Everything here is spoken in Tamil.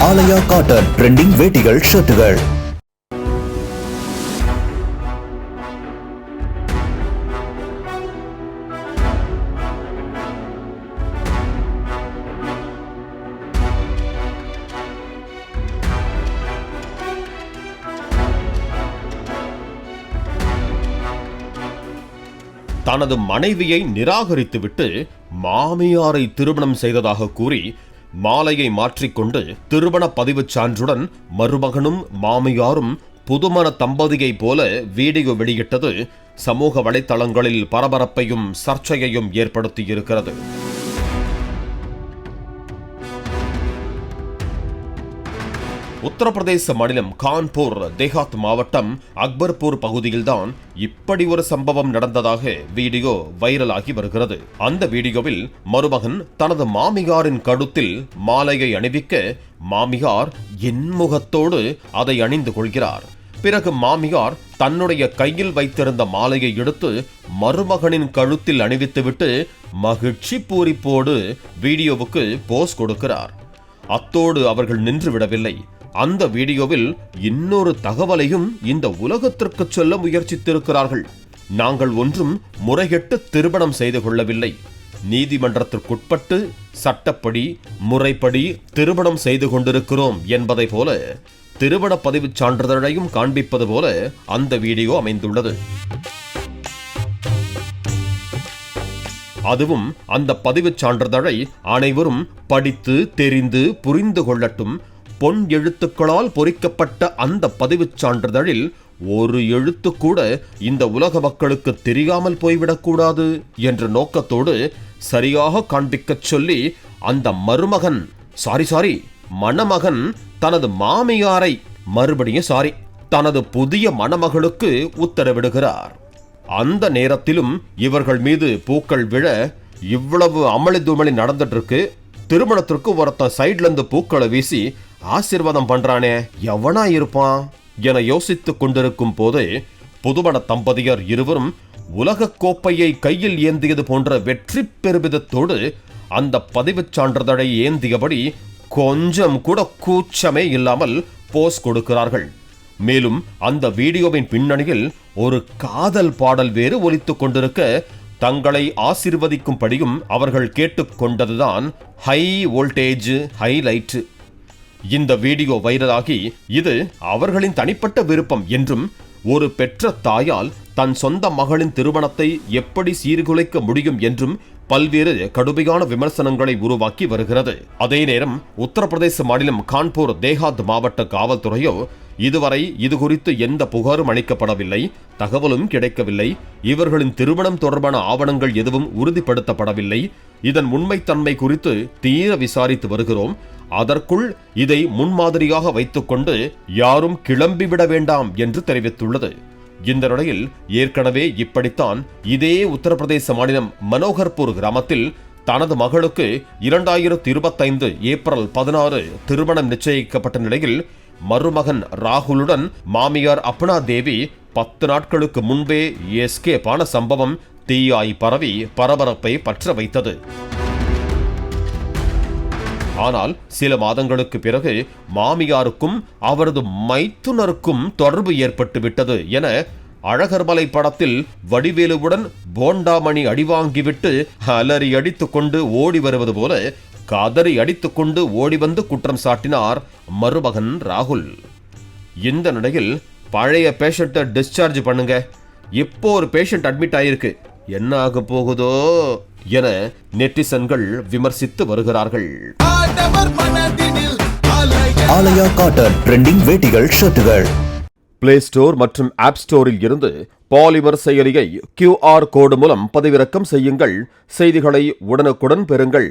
ஆலயா காட்டன் ட்ரெண்டிங் வேட்டிகள் ஷர்ட்டுகள். தனது மனைவியை நிராகரித்துவிட்டு மாமியாரை திருமணம் செய்ததாக கூறி மாலையை மாற்றிக்கொண்டு திருமண பதிவுச் சான்றுடன் மருமகனும் மாமியாரும் புதுமண தம்பதியைப் போல வீடியோ வெளியிட்டது சமூக வலைத்தளங்களில் பரபரப்பையும் சர்ச்சையையும் ஏற்படுத்தியிருக்கிறது. உத்தரப்பிரதேச மாநிலம் கான்பூர் தேஹாத் மாவட்டம் அக்பர்பூர் பகுதியில்தான் இப்படி ஒரு சம்பவம் நடந்ததாக வீடியோ வைரலாகி வருகிறது. அந்த வீடியோவில் மருமகன் தனது மாமியாரின் கழுத்தில் மாலையை அணிவிக்க மாமியார் இன்முகத்தோடு அதை அணிந்து கொள்கிறார். பிறகு மாமியார் தன்னுடைய கையில் வைத்திருந்த மாலையை எடுத்து மருமகனின் கழுத்தில் அணிவித்துவிட்டு மகிழ்ச்சி பூரிப்போடு வீடியோவுக்கு போஸ் கொடுக்கிறார். அத்தோடு அவர்கள் நின்று விடவில்லை. அந்த வீடியோவில் இன்னொரு தகவலையும் இந்த உலகத்திற்கு சொல்ல முயற்சித்திருக்கிறார்கள். நாங்கள் ஒன்றும் முறைகெட்டு திருமணம் செய்து கொள்ளவில்லை, நீதிமன்றத்திற்குட்பட்டு சட்டப்படி முறைப்படி திருமணம் செய்து கொண்டிருக்கிறோம் என்பதை போல திருமண பதிவுச் சான்றிதழையும் காண்பிப்பது போல அந்த வீடியோ அமைந்துள்ளது. அதுவும் அந்த பதிவுச் சான்றிதழை அனைவரும் படித்து தெரிந்து புரிந்து கொள்ளட்டும், பொன் எழுத்துக்களால் பொறிக்கப்பட்ட அந்த பதிவுச் சான்றிதழில் ஒரு எழுத்து கூட இந்த உலக மக்களுக்கு தெரியாமல் போய்விடக்கூடாது என்ற நோக்கத்தோடு சரியாக காண்பிக்கச் சொல்லி அந்த மருமகன் மணமகன் தனது மாமியாரை மறுபடியும் தனது புதிய மணமகளுக்கு உத்தரவிடுகிறார். அந்த நேரத்திலும் இவர்கள் மீது பூக்கள் விழ இவ்வளவு அமளி துமளி நடந்துட்டு இருக்கு. திருமணத்திற்கு ஒருத்தன் சைட்ல இருந்து பூக்களை வீசி ஆசீர்வாதம் பண்றானே, எவனா இருப்பான் என யோசித்துக் கொண்டிருக்கும் போதே புதுமண தம்பதியர் இருவரும் உலக கோப்பையை கையில் ஏந்தியது போன்ற வெற்றி பெருமிதத்தோடு அந்த பதிவுச் சான்றிதழை ஏந்தியபடி கொஞ்சம் கூட கூச்சமே இல்லாமல் போஸ் கொடுக்கிறார்கள். மேலும் அந்த வீடியோவின் பின்னணியில் ஒரு காதல் பாடல் வேறு ஒலித்துக் கொண்டிருக்க தங்களை ஆசீர்வதிக்கும்படியும் அவர்கள் கேட்டுக்கொண்டதுதான் ஹை வோல்டேஜ் ஹைலைட். இந்த வீடியோ வைரலாகி இது அவர்களின் தனிப்பட்ட விருப்பம் என்றும் ஒரு பெற்ற தாயால் தன் சொந்த மகளின் திருமணத்தை எப்படி சீர்குலைக்க முடியும் என்றும் பல்வேறு கடுமையான விமர்சனங்களை உருவாக்கி வருகிறது. அதே நேரம் உத்தரப்பிரதேச மாநிலம் கான்பூர் தேஹாத் மாவட்ட காவல்துறையோ இதுவரை இது குறித்து எந்த புகாரும் அளிக்கப்படவில்லை, தகவலும் கிடைக்கவில்லை, இவர்களின் திருமணம் தொடர்பான ஆவணங்கள் எதுவும் உறுதிப்படுத்தப்படவில்லை, இதன் உண்மைத்தன்மை குறித்து தீர விசாரித்து வருகிறோம், அதற்குள் இதை முன்மாதிரியாக வைத்துக்கொண்டு யாரும் கிளம்பிவிட வேண்டாம் என்று தெரிவித்துள்ளது. இந்த நிலையில் ஏற்கனவே இப்படித்தான் இதே உத்தரப்பிரதேச மாநிலம் மனோகர்பூர் கிராமத்தில் தனது மகளுக்கு 2025 ஏப்ரல் 16 திருமணம் நிச்சயிக்கப்பட்ட நிலையில் மருமகன் ராகுலுடன் மாமியார் அப்னா தேவி 10 நாட்களுக்கு முன்பே எஸ்கேப் ஆன சம்பவம் தீயாய் பரவி பரபரப்பை பற்ற வைத்தது. ஆனால் சில மாதங்களுக்கு பிறகு மாமியாருக்கும் அவரது மைத்துனருக்கும் தொடர்பு ஏற்பட்டுவிட்டது என அழகர்மலை படத்தில் வடிவேலுவுடன் போண்டாமணி அடிவாங்கிவிட்டு அலறி அடித்துக் கொண்டு ஓடி வருவது போல கதறி அடித்துக் கொண்டு ஓடி வந்து குற்றம் சாட்டினார் மருமகன் ராகுல். இந்த நிலையில் பழைய பேஷண்ட்டை டிஸ்சார்ஜ் பண்ணுங்க, இப்போ ஒரு பேஷண்ட் அட்மிட் ஆயிருக்கு, என்ன ஆக போகுதோ என நெட்டிசன்கள் விமர்சித்து வருகிறார்கள். ஆலயா காட்டன் ட்ரெண்டிங் வேட்டிகள் ஷர்ட்டுகள். பிளே ஸ்டோர் மற்றும் ஆப் ஸ்டோரில் இருந்து பாலிமர் செயலியை QR கோடு மூலம் பதிவிறக்கம் செய்யுங்கள். செய்திகளை உடனுக்குடன் பெறுங்கள்.